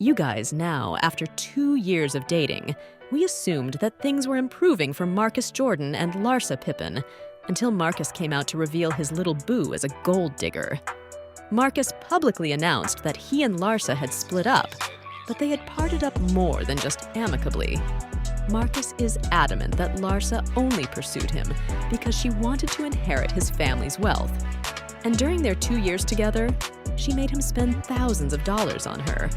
You guys now, after 2 years of dating, we assumed that things were improving for Marcus Jordan and Larsa Pippen, until Marcus came out to reveal his little boo as a gold digger. Marcus publicly announced that he and Larsa had split up, but they had parted up more than just amicably. Marcus is adamant that Larsa only pursued him because she wanted to inherit his family's wealth. And during their 2 years together, she made him spend thousands of dollars on her.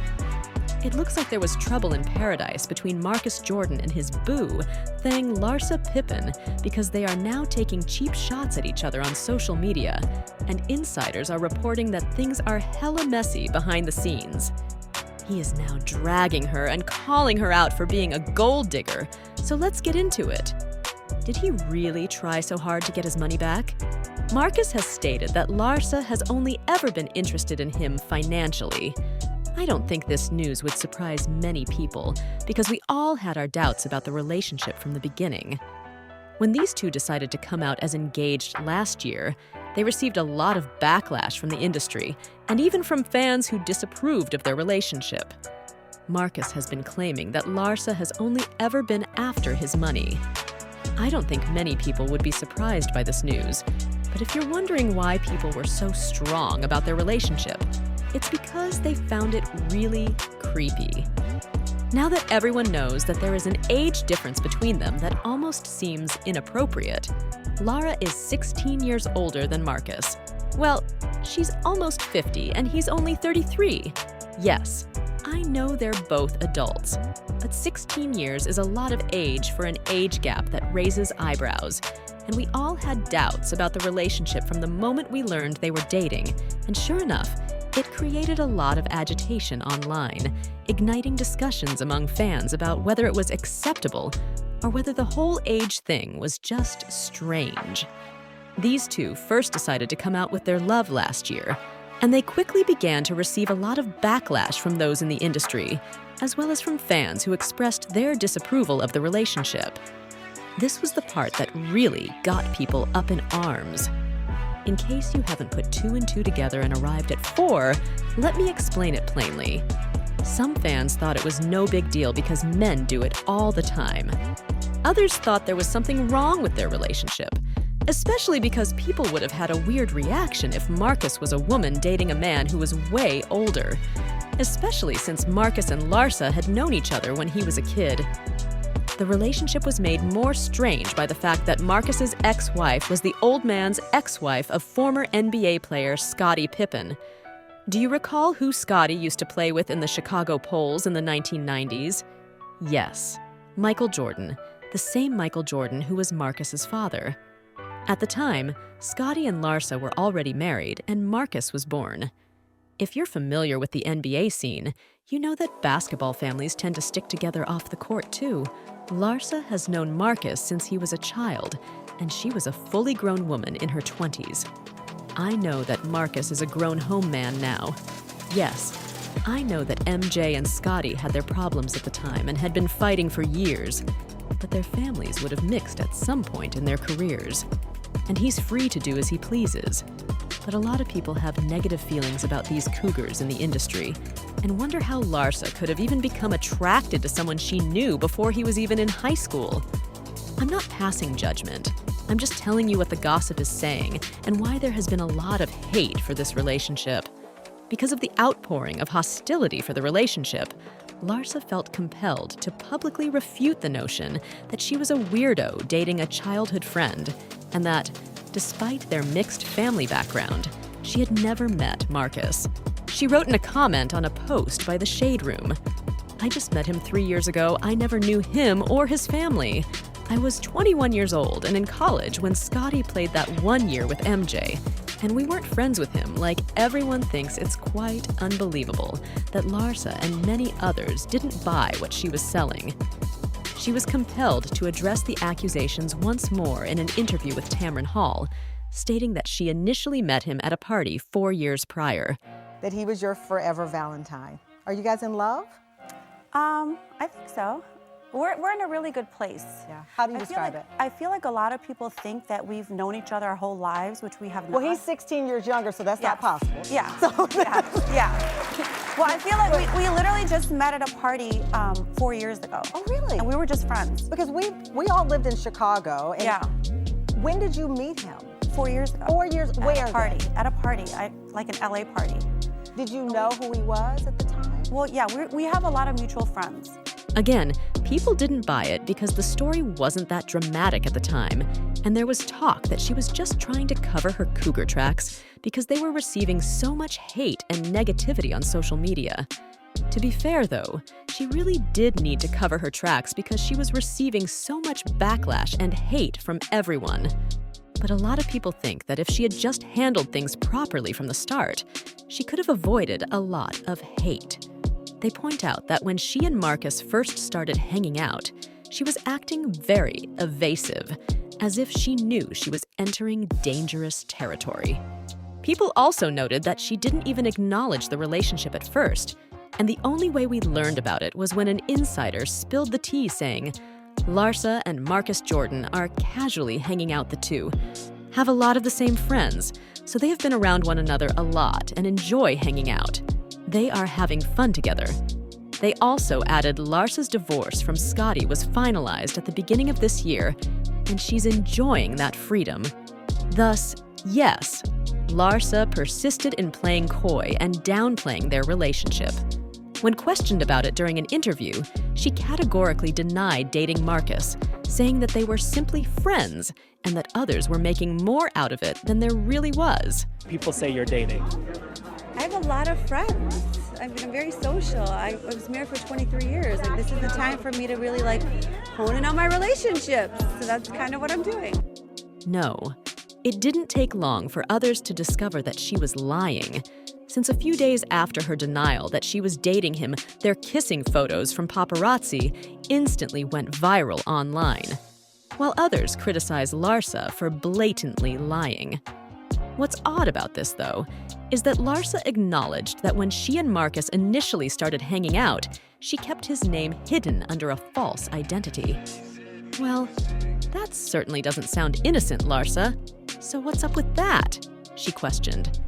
It looks like there was trouble in paradise between Marcus Jordan and his boo, Thang Larsa Pippen, because they are now taking cheap shots at each other on social media, and insiders are reporting that things are hella messy behind the scenes. He is now dragging her and calling her out for being a gold digger, so let's get into it. Did he really try so hard to get his money back? Marcus has stated that Larsa has only ever been interested in him financially. I don't think this news would surprise many people, because we all had our doubts about the relationship from the beginning. When these two decided to come out as engaged last year, they received a lot of backlash from the industry, and even from fans who disapproved of their relationship. Marcus has been claiming that Larsa has only ever been after his money. I don't think many people would be surprised by this news, but if you're wondering why people were so strong about their relationship, it's because they found it really creepy. Now that everyone knows that there is an age difference between them that almost seems inappropriate, Lara is 16 years older than Marcus. Well, she's almost 50 and he's only 33. Yes, I know they're both adults, but 16 years is a lot of age for an age gap that raises eyebrows, and we all had doubts about the relationship from the moment we learned they were dating, and sure enough, it created a lot of agitation online, igniting discussions among fans about whether it was acceptable or whether the whole age thing was just strange. These two first decided to come out with their love last year, and they quickly began to receive a lot of backlash from those in the industry, as well as from fans who expressed their disapproval of the relationship. This was the part that really got people up in arms. In case you haven't put 2 and 2 together and arrived at 4, let me explain it plainly. Some fans thought it was no big deal because men do it all the time. Others thought there was something wrong with their relationship, especially because people would have had a weird reaction if Marcus was a woman dating a man who was way older, especially since Marcus and Larsa had known each other when he was a kid. The relationship was made more strange by the fact that Marcus's ex-wife was the old man's ex-wife of former NBA player Scottie Pippen. Do you recall who Scottie used to play with in the Chicago Bulls in the 1990s? Yes, Michael Jordan, the same Michael Jordan who was Marcus's father. At the time, Scottie and Larsa were already married, and Marcus was born. If you're familiar with the NBA scene, you know that basketball families tend to stick together off the court too. Larsa has known Marcus since he was a child, and she was a fully grown woman in her 20s. I know that Marcus is a grown home man now. Yes, I know that MJ and Scottie had their problems at the time and had been fighting for years, but their families would have mixed at some point in their careers. And he's free to do as he pleases. But a lot of people have negative feelings about these cougars in the industry and wonder how Larsa could have even become attracted to someone she knew before he was even in high school. I'm not passing judgment. I'm just telling you what the gossip is saying and why there has been a lot of hate for this relationship. Because of the outpouring of hostility for the relationship, Larsa felt compelled to publicly refute the notion that she was a weirdo dating a childhood friend, and that, despite their mixed family background, she had never met Marcus. She wrote in a comment on a post by The Shade Room, "I just met him 3 years ago. I never knew him or his family. I was 21 years old and in college when Scottie played that 1 year with MJ, and we weren't friends with him. Like, everyone thinks it's quite unbelievable that Larsa and many others didn't buy what she was selling." She was compelled to address the accusations once more in an interview with Tamron Hall, stating that she initially met him at a party 4 years prior. That he was your forever Valentine. Are you guys in love? I think so. We're in a really good place. Yeah. How do you describe it? I feel like a lot of people think that we've known each other our whole lives, which we have not. Well, he's 16 years younger, so that's not possible. Yeah. So yeah. Well, I feel like we literally just met at a party 4 years ago. Oh, really? And we were just friends. Because we all lived in Chicago. And Yeah. When did you meet him? 4 years ago. 4 years. Where? At a party. At a party. Like an LA party. Did you know who he was at the time? Well, yeah, we have a lot of mutual friends. Again, people didn't buy it because the story wasn't that dramatic at the time, and there was talk that she was just trying to cover her cougar tracks because they were receiving so much hate and negativity on social media. To be fair, though, she really did need to cover her tracks because she was receiving so much backlash and hate from everyone. But a lot of people think that if she had just handled things properly from the start, she could have avoided a lot of hate. They point out that when she and Marcus first started hanging out, she was acting very evasive, as if she knew she was entering dangerous territory. People also noted that she didn't even acknowledge the relationship at first, and the only way we learned about it was when an insider spilled the tea saying, Larsa and Marcus Jordan are casually hanging out the two, have a lot of the same friends, so they have been around one another a lot and enjoy hanging out. They are having fun together. They also added Larsa's divorce from Scotty was finalized at the beginning of this year, and she's enjoying that freedom. Thus, yes, Larsa persisted in playing coy and downplaying their relationship. When questioned about it during an interview, she categorically denied dating Marcus, saying that they were simply friends and that others were making more out of it than there really was. People say you're dating. I have a lot of friends. I mean, I'm very social. I was married for 23 years. Like, this is the time for me to really hone in on my relationships. So that's kind of what I'm doing. No, it didn't take long for others to discover that she was lying. Since a few days after her denial that she was dating him, their kissing photos from paparazzi instantly went viral online, while others criticized Larsa for blatantly lying. What's odd about this, though, is that Larsa acknowledged that when she and Marcus initially started hanging out, she kept his name hidden under a false identity. Well, that certainly doesn't sound innocent, Larsa. So what's up with that? She questioned.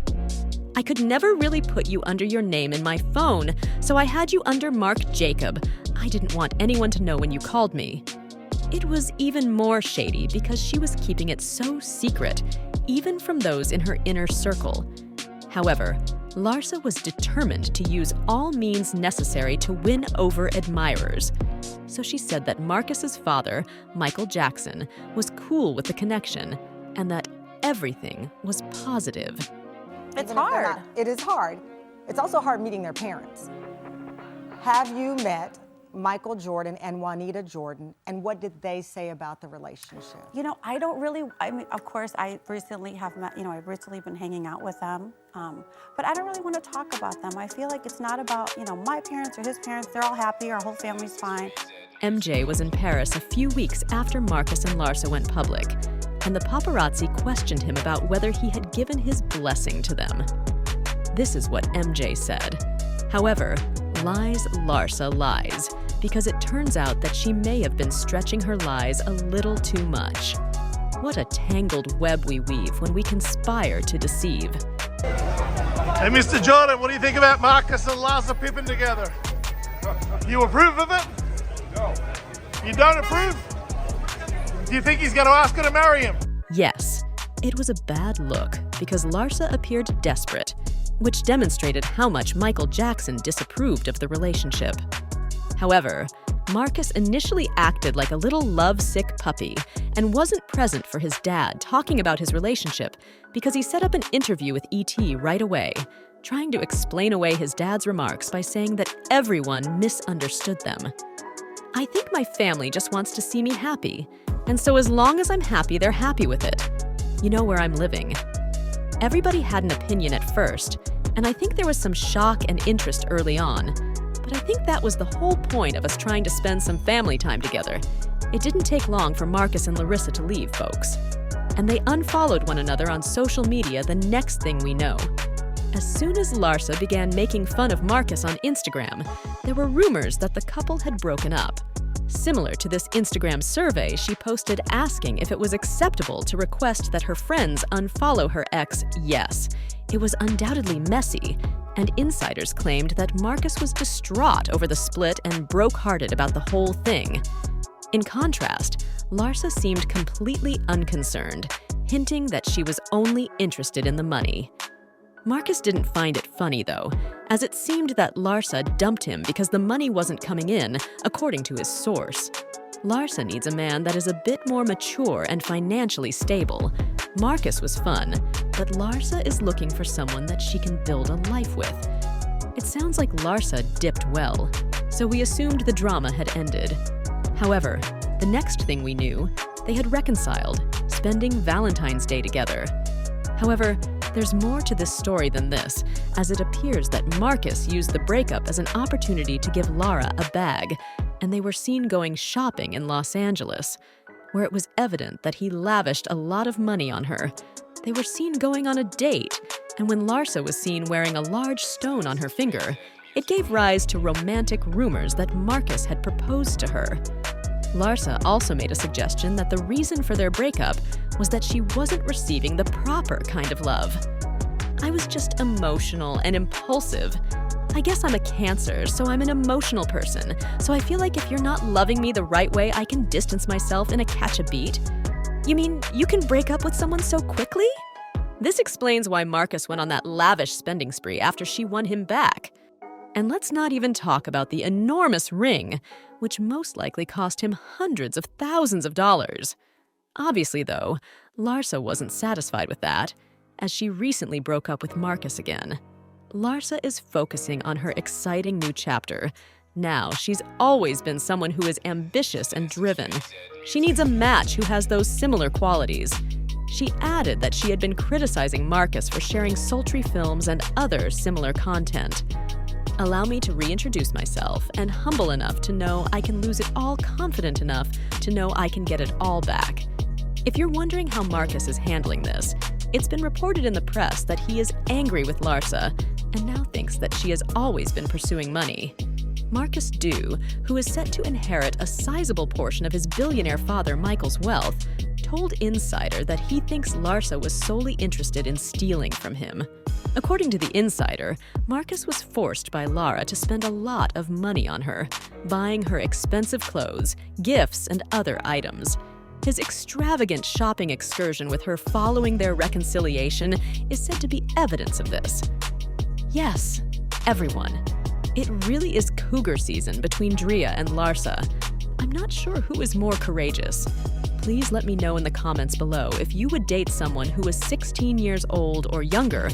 I could never really put you under your name in my phone, so I had you under Mark Jacob. I didn't want anyone to know when you called me. It was even more shady because she was keeping it so secret, even from those in her inner circle. However, Larsa was determined to use all means necessary to win over admirers. So she said that Marcus's father, Michael Jackson, was cool with the connection and that everything was positive. It's Even if they're hard. not- It is hard. It's also hard meeting their parents. Have you met Michael Jordan and Juanita Jordan, and what did they say about the relationship? You know, I mean, of course, I recently have met, I've recently been hanging out with them, but I don't really want to talk about them. I feel like it's not about, my parents or his parents. They're all happy. Our whole family's fine. MJ was in Paris a few weeks after Marcus and Larsa went public, and the paparazzi questioned him about whether he had given his blessing to them. This is what MJ said. However, lies Larsa lies, because it turns out that she may have been stretching her lies a little too much. What a tangled web we weave when we conspire to deceive. Hey, Mr. Jordan, what do you think about Marcus and Larsa Pippen together? You approve of it? No. You don't approve? Do you think he's going to ask her to marry him? Yes, it was a bad look because Larsa appeared desperate, which demonstrated how much Michael Jackson disapproved of the relationship. However, Marcus initially acted like a little love-sick puppy and wasn't present for his dad talking about his relationship because he set up an interview with E.T. right away, trying to explain away his dad's remarks by saying that everyone misunderstood them. I think my family just wants to see me happy, and so as long as I'm happy, they're happy with it. You know where I'm living. Everybody had an opinion at first, and I think there was some shock and interest early on. But I think that was the whole point of us trying to spend some family time together. It didn't take long for Marcus and Larissa to leave, folks. And they unfollowed one another on social media the next thing we know. As soon as Larsa began making fun of Marcus on Instagram, there were rumors that the couple had broken up. Similar to this Instagram survey she posted asking if it was acceptable to request that her friends unfollow her ex, yes. It was undoubtedly messy, and insiders claimed that Marcus was distraught over the split and broke-hearted about the whole thing. In contrast, Larsa seemed completely unconcerned, hinting that she was only interested in the money. Marcus didn't find it funny, though, as it seemed that Larsa dumped him because the money wasn't coming in, according to his source. Larsa needs a man that is a bit more mature and financially stable. Marcus was fun, but Larsa is looking for someone that she can build a life with. It sounds like Larsa dipped well, so we assumed the drama had ended. However, the next thing we knew, they had reconciled, spending Valentine's Day together. However, there's more to this story than this, as it appears that Marcus used the breakup as an opportunity to give Lara a bag, and they were seen going shopping in Los Angeles, where it was evident that he lavished a lot of money on her. They were seen going on a date, and when Larsa was seen wearing a large stone on her finger, it gave rise to romantic rumors that Marcus had proposed to her. Larsa also made a suggestion that the reason for their breakup was that she wasn't receiving the proper kind of love. I was just emotional and impulsive. I guess I'm a Cancer, so I'm an emotional person, so I feel like if you're not loving me the right way, I can distance myself in a catch a beat. You mean you can break up with someone so quickly? This explains why Marcus went on that lavish spending spree after she won him back. And let's not even talk about the enormous ring, which most likely cost him hundreds of thousands of dollars. Obviously, though, Larsa wasn't satisfied with that, as she recently broke up with Marcus again. Larsa is focusing on her exciting new chapter. Now, she's always been someone who is ambitious and driven. She needs a match who has those similar qualities. She added that she had been criticizing Marcus for sharing sultry films and other similar content. Allow me to reintroduce myself, and humble enough to know I can lose it all, confident enough to know I can get it all back. If you're wondering how Marcus is handling this, it's been reported in the press that he is angry with Larsa and now thinks that she has always been pursuing money. Marcus Dew, who is set to inherit a sizable portion of his billionaire father Michael's wealth, told Insider that he thinks Larsa was solely interested in stealing from him. According to the Insider, Marcus was forced by Lara to spend a lot of money on her, buying her expensive clothes, gifts, and other items. His extravagant shopping excursion with her following their reconciliation is said to be evidence of this. Yes, everyone. It really is cougar season between Drea and Larsa. I'm not sure who is more courageous. Please let me know in the comments below if you would date someone who is 16 years old or younger